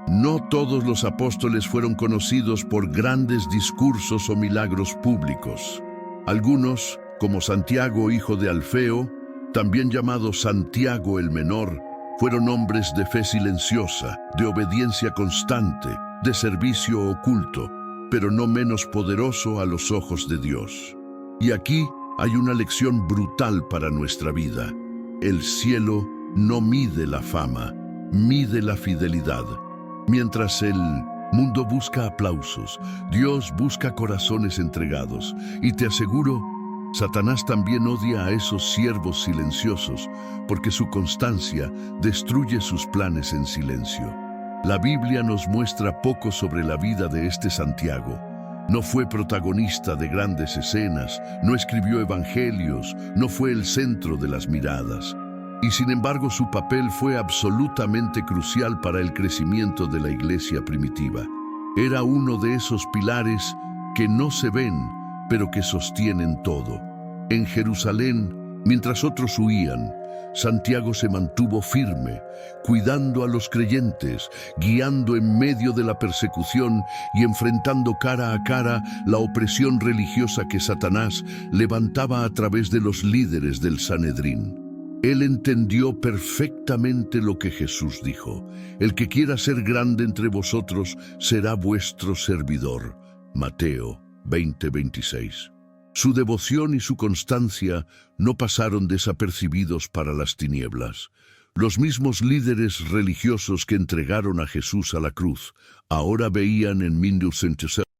No todos los apóstoles fueron conocidos por grandes discursos o milagros públicos. Algunos, como Santiago, hijo de Alfeo, también llamado Santiago el Menor, fueron hombres de fe silenciosa, de obediencia constante, de servicio oculto, pero no menos poderoso a los ojos de Dios. Y aquí hay una lección brutal para nuestra vida. El cielo no mide la fama, mide la fidelidad. Mientras el mundo busca aplausos, Dios busca corazones entregados. Y te aseguro, Satanás también odia a esos siervos silenciosos, porque su constancia destruye sus planes en silencio. La Biblia nos muestra poco sobre la vida de este Santiago. No fue protagonista de grandes escenas, no escribió evangelios, no fue el centro de las miradas. Y sin embargo su papel fue absolutamente crucial para el crecimiento de la iglesia primitiva. Era uno de esos pilares que no se ven, pero que sostienen todo. En Jerusalén, mientras otros huían, Santiago se mantuvo firme, cuidando a los creyentes, guiando en medio de la persecución y enfrentando cara a cara la opresión religiosa que Satanás levantaba a través de los líderes del Sanedrín. Él entendió perfectamente lo que Jesús dijo: el que quiera ser grande entre vosotros será vuestro servidor. Mateo 20:26. Su devoción y su constancia no pasaron desapercibidos para las tinieblas. Los mismos líderes religiosos que entregaron a Jesús a la cruz ahora veían en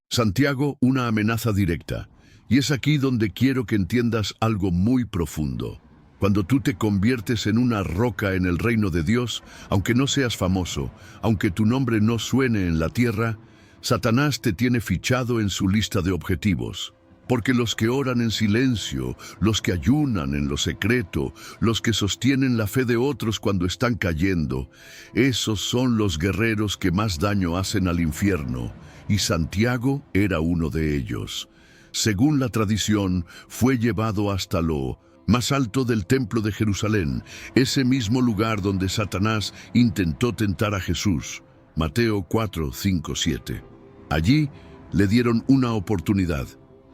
Santiago una amenaza directa. Y es aquí donde quiero que entiendas algo muy profundo. Cuando tú te conviertes en una roca en el reino de Dios, aunque no seas famoso, aunque tu nombre no suene en la tierra, Satanás te tiene fichado en su lista de objetivos. Porque los que oran en silencio, los que ayunan en lo secreto, los que sostienen la fe de otros cuando están cayendo, esos son los guerreros que más daño hacen al infierno, y Santiago era uno de ellos. Según la tradición, fue llevado hasta lo más alto del templo de Jerusalén, ese mismo lugar donde Satanás intentó tentar a Jesús. Mateo 4, 5, 7. Allí le dieron una oportunidad: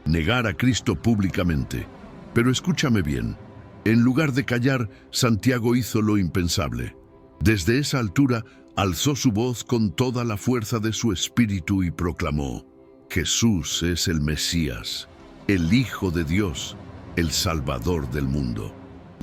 negar a Cristo públicamente. Pero escúchame bien, en lugar de callar, Santiago hizo lo impensable. Desde esa altura, alzó su voz con toda la fuerza de su espíritu y proclamó: Jesús es el Mesías, el Hijo de Dios, el Salvador del mundo.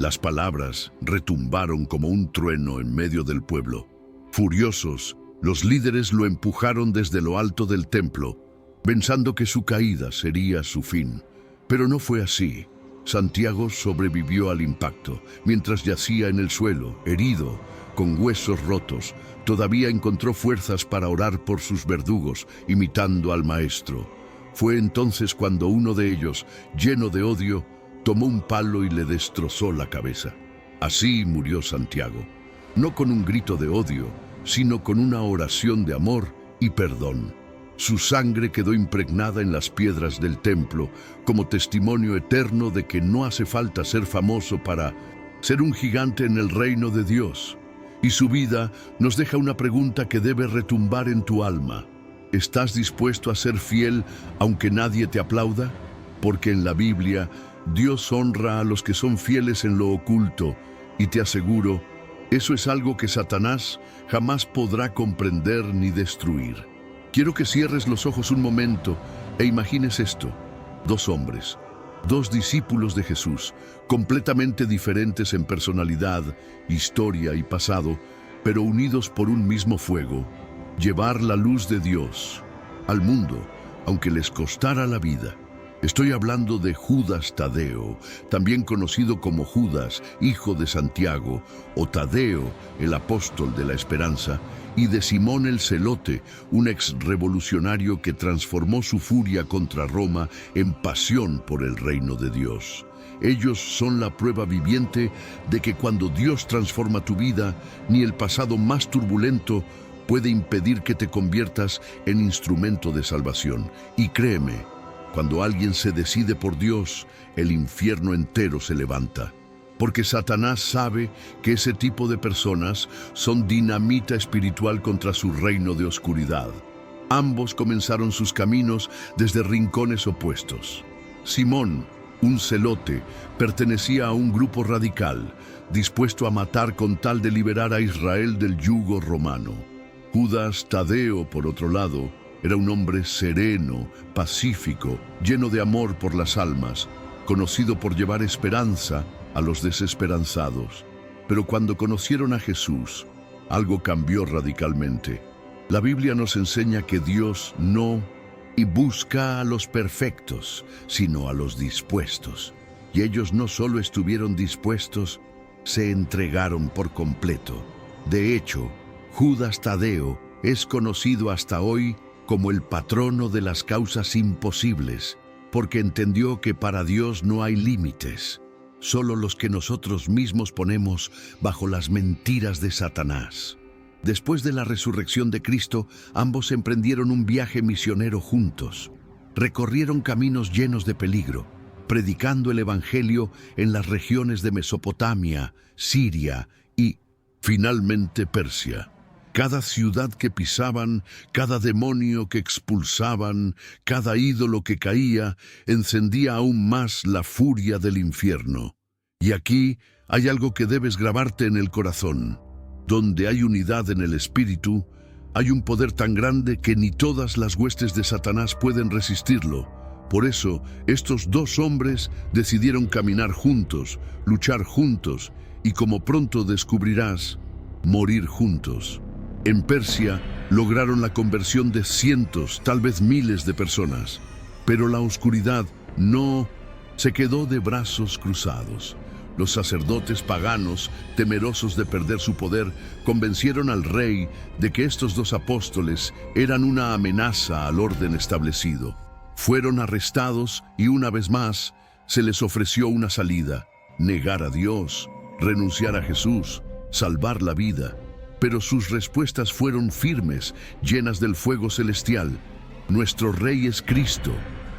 Las palabras retumbaron como un trueno en medio del pueblo. Furiosos, los líderes lo empujaron desde lo alto del templo, pensando que su caída sería su fin. Pero no fue así. Santiago sobrevivió al impacto. Mientras yacía en el suelo, herido, con huesos rotos, todavía encontró fuerzas para orar por sus verdugos, imitando al Maestro. Fue entonces cuando uno de ellos, lleno de odio, tomó un palo y le destrozó la cabeza. Así murió Santiago, no con un grito de odio, sino con una oración de amor y perdón. Su sangre quedó impregnada en las piedras del templo como testimonio eterno de que no hace falta ser famoso para ser un gigante en el reino de Dios. Y su vida nos deja una pregunta que debe retumbar en tu alma. ¿Estás dispuesto a ser fiel aunque nadie te aplauda? Porque en la Biblia, Dios honra a los que son fieles en lo oculto, y te aseguro, eso es algo que Satanás jamás podrá comprender ni destruir. Quiero que cierres los ojos un momento e imagines esto. Dos hombres, dos discípulos de Jesús, completamente diferentes en personalidad, historia y pasado, pero unidos por un mismo fuego. Llevar la luz de Dios al mundo, aunque les costara la vida. Estoy hablando de Judas Tadeo, también conocido como Judas, hijo de Santiago, o Tadeo, el apóstol de la esperanza, y de Simón el Celote, un exrevolucionario que transformó su furia contra Roma en pasión por el reino de Dios. Ellos son la prueba viviente de que cuando Dios transforma tu vida, ni el pasado más turbulento puede impedir que te conviertas en instrumento de salvación. Y créeme, cuando alguien se decide por Dios, el infierno entero se levanta. Porque Satanás sabe que ese tipo de personas son dinamita espiritual contra su reino de oscuridad. Ambos comenzaron sus caminos desde rincones opuestos. Simón, un celote, pertenecía a un grupo radical, dispuesto a matar con tal de liberar a Israel del yugo romano. Judas Tadeo, por otro lado, era un hombre sereno, pacífico, lleno de amor por las almas, conocido por llevar esperanza a los desesperanzados. Pero cuando conocieron a Jesús, algo cambió radicalmente. La Biblia nos enseña que Dios no busca a los perfectos, sino a los dispuestos. Y ellos no solo estuvieron dispuestos, se entregaron por completo. De hecho, Judas Tadeo es conocido hasta hoy como el patrono de las causas imposibles, porque entendió que para Dios no hay límites, solo los que nosotros mismos ponemos bajo las mentiras de Satanás. Después de la resurrección de Cristo, ambos emprendieron un viaje misionero juntos. Recorrieron caminos llenos de peligro, predicando el Evangelio en las regiones de Mesopotamia, Siria y, finalmente, Persia. Cada ciudad que pisaban, cada demonio que expulsaban, cada ídolo que caía, encendía aún más la furia del infierno. Y aquí hay algo que debes grabarte en el corazón. Donde hay unidad en el espíritu, hay un poder tan grande que ni todas las huestes de Satanás pueden resistirlo. Por eso, estos dos hombres decidieron caminar juntos, luchar juntos y, como pronto descubrirás, morir juntos. En Persia lograron la conversión de cientos, tal vez miles de personas, pero la oscuridad no se quedó de brazos cruzados. Los sacerdotes paganos, temerosos de perder su poder, convencieron al rey de que estos dos apóstoles eran una amenaza al orden establecido. Fueron arrestados y una vez más se les ofreció una salida: negar a Dios, renunciar a Jesús, salvar la vida. Pero sus respuestas fueron firmes, llenas del fuego celestial. Nuestro Rey es Cristo,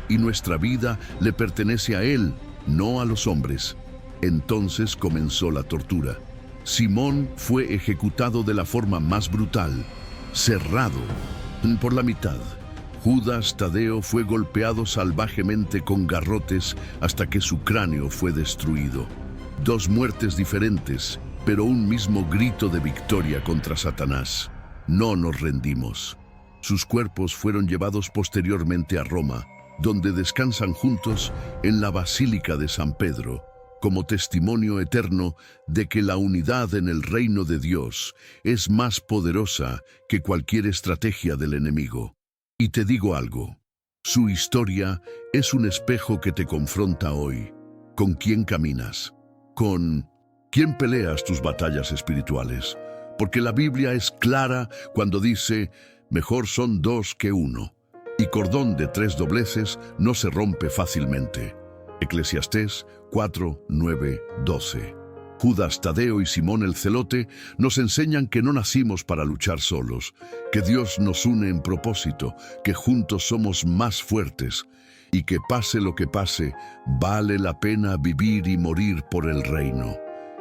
y nuestra vida le pertenece a Él, no a los hombres. Entonces comenzó la tortura. Simón fue ejecutado de la forma más brutal, cerrado por la mitad. Judas Tadeo fue golpeado salvajemente con garrotes hasta que su cráneo fue destruido. Dos muertes diferentes, pero un mismo grito de victoria contra Satanás. No nos rendimos. Sus cuerpos fueron llevados posteriormente a Roma, donde descansan juntos en la Basílica de San Pedro. como testimonio eterno de que la unidad en el reino de Dios es más poderosa que cualquier estrategia del enemigo. Y te digo algo, su historia es un espejo que te confronta hoy. ¿Con quién caminas? ¿Con quién peleas tus batallas espirituales? Porque la Biblia es clara cuando dice, mejor son dos que uno, y cordón de tres dobleces no se rompe fácilmente. Eclesiastés 4, 9, 12. Judas Tadeo y Simón el Celote nos enseñan que no nacimos para luchar solos, que Dios nos une en propósito, que juntos somos más fuertes, y que pase lo que pase, vale la pena vivir y morir por el reino.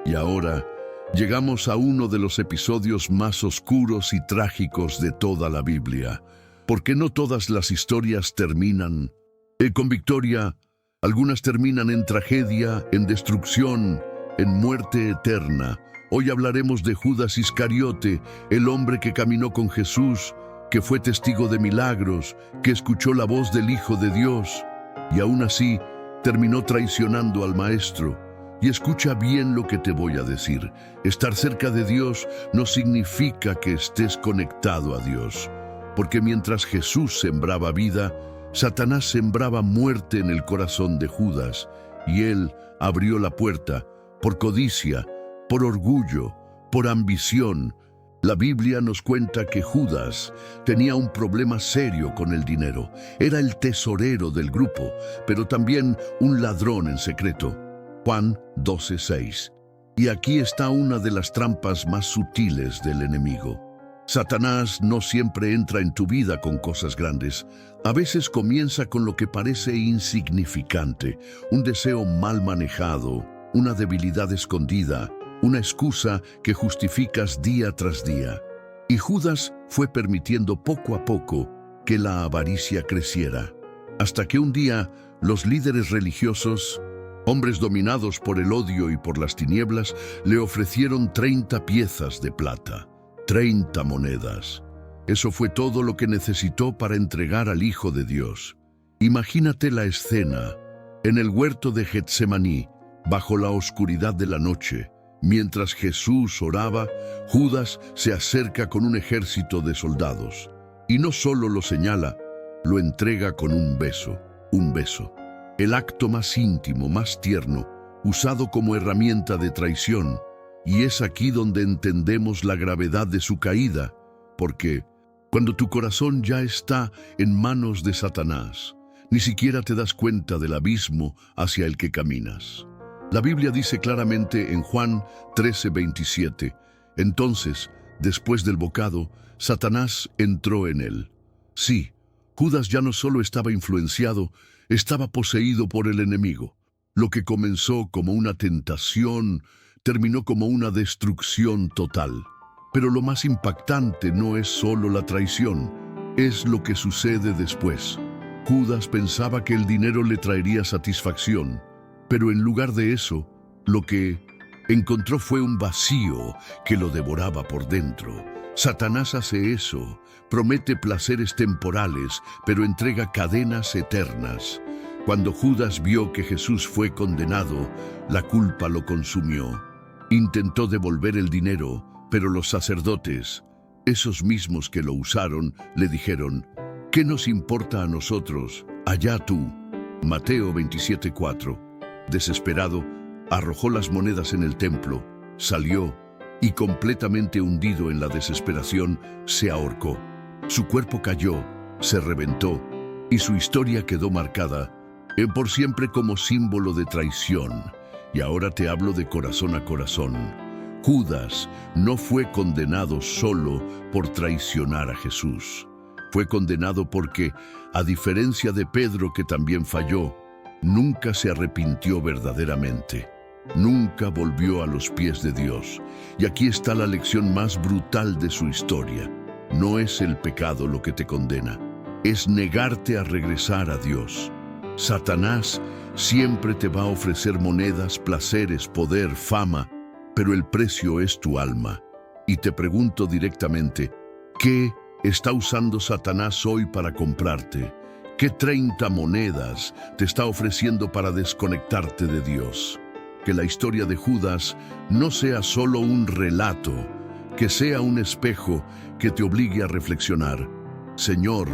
Y ahora llegamos a uno de los episodios más oscuros y trágicos de toda la Biblia, porque no todas las historias terminan con victoria. Algunas terminan en tragedia, en destrucción, en muerte eterna. Hoy hablaremos de Judas Iscariote, el hombre que caminó con Jesús, que fue testigo de milagros, que escuchó la voz del Hijo de Dios, y aún así terminó traicionando al Maestro. Y escucha bien lo que te voy a decir. Estar cerca de Dios no significa que estés conectado a Dios, porque mientras Jesús sembraba vida, Satanás sembraba muerte en el corazón de Judas, y él abrió la puerta por codicia, por orgullo, por ambición. La Biblia nos cuenta que Judas tenía un problema serio con el dinero. Era el tesorero del grupo, pero también un ladrón en secreto. Juan 12:6. Y aquí está una de las trampas más sutiles del enemigo. Satanás no siempre entra en tu vida con cosas grandes. A veces comienza con lo que parece insignificante, un deseo mal manejado, una debilidad escondida, una excusa que justificas día tras día. Y Judas fue permitiendo poco a poco que la avaricia creciera, hasta que un día los líderes religiosos, hombres dominados por el odio y por las tinieblas, le ofrecieron 30 piezas de plata. 30 monedas. Eso fue todo lo que necesitó para entregar al Hijo de Dios. Imagínate la escena, en el huerto de Getsemaní, bajo la oscuridad de la noche, mientras Jesús oraba, Judas se acerca con un ejército de soldados. Y no solo lo señala, lo entrega con un beso. El acto más íntimo, más tierno, usado como herramienta de traición. Y es aquí donde entendemos la gravedad de su caída, porque cuando tu corazón ya está en manos de Satanás, ni siquiera te das cuenta del abismo hacia el que caminas. La Biblia dice claramente en Juan 13:27, entonces, después del bocado, Satanás entró en él. Sí, Judas ya no solo estaba influenciado, estaba poseído por el enemigo. Lo que comenzó como una tentación terminó como una destrucción total. Pero lo más impactante no es solo la traición, es lo que sucede después. Judas pensaba que el dinero le traería satisfacción, pero en lugar de eso, lo que encontró fue un vacío que lo devoraba por dentro. Satanás hace eso, promete placeres temporales, pero entrega cadenas eternas. Cuando Judas vio que Jesús fue condenado, la culpa lo consumió. Intentó devolver el dinero, pero los sacerdotes, esos mismos que lo usaron, le dijeron, ¿qué nos importa a nosotros? Allá tú. Mateo 27:4. Desesperado, arrojó las monedas en el templo, salió y completamente hundido en la desesperación, se ahorcó. Su cuerpo cayó, se reventó y su historia quedó marcada por siempre como símbolo de traición. Y ahora te hablo de corazón a corazón. Judas no fue condenado solo por traicionar a Jesús. Fue condenado porque, a diferencia de Pedro que también falló, nunca se arrepintió verdaderamente. Nunca volvió a los pies de Dios. Y aquí está la lección más brutal de su historia. No es el pecado lo que te condena, es negarte a regresar a Dios. Satanás siempre te va a ofrecer monedas, placeres, poder, fama, pero el precio es tu alma. Y te pregunto directamente, ¿qué está usando Satanás hoy para comprarte? ¿Qué 30 monedas te está ofreciendo para desconectarte de Dios? que la historia de Judas no sea solo un relato, que sea un espejo que te obligue a reflexionar. Señor,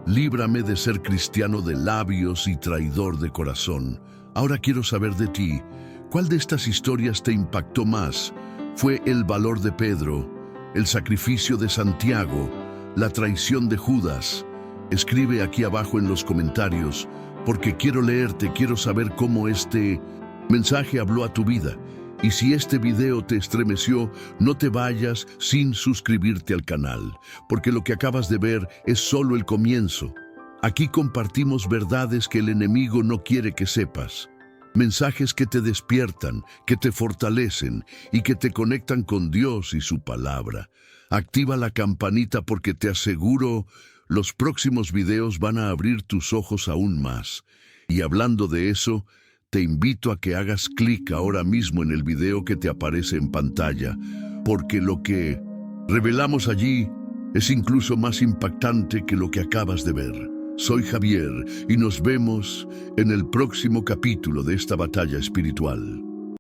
líbrame de ser cristiano de labios y traidor de corazón. Ahora quiero saber de ti, ¿cuál de estas historias te impactó más? ¿Fue el valor de Pedro, el sacrificio de Santiago, la traición de Judas? Escribe aquí abajo en los comentarios, porque quiero leerte, quiero saber cómo este mensaje habló a tu vida. Y si este video te estremeció, no te vayas sin suscribirte al canal, porque lo que acabas de ver es solo el comienzo. Aquí compartimos verdades que el enemigo no quiere que sepas. Mensajes que te despiertan, que te fortalecen y que te conectan con Dios y su palabra. Activa la campanita porque te aseguro, los próximos videos van a abrir tus ojos aún más. Y hablando de eso, te invito a que hagas clic ahora mismo en el video que te aparece en pantalla, porque lo que revelamos allí es incluso más impactante que lo que acabas de ver. Soy Javier y nos vemos en el próximo capítulo de esta batalla espiritual.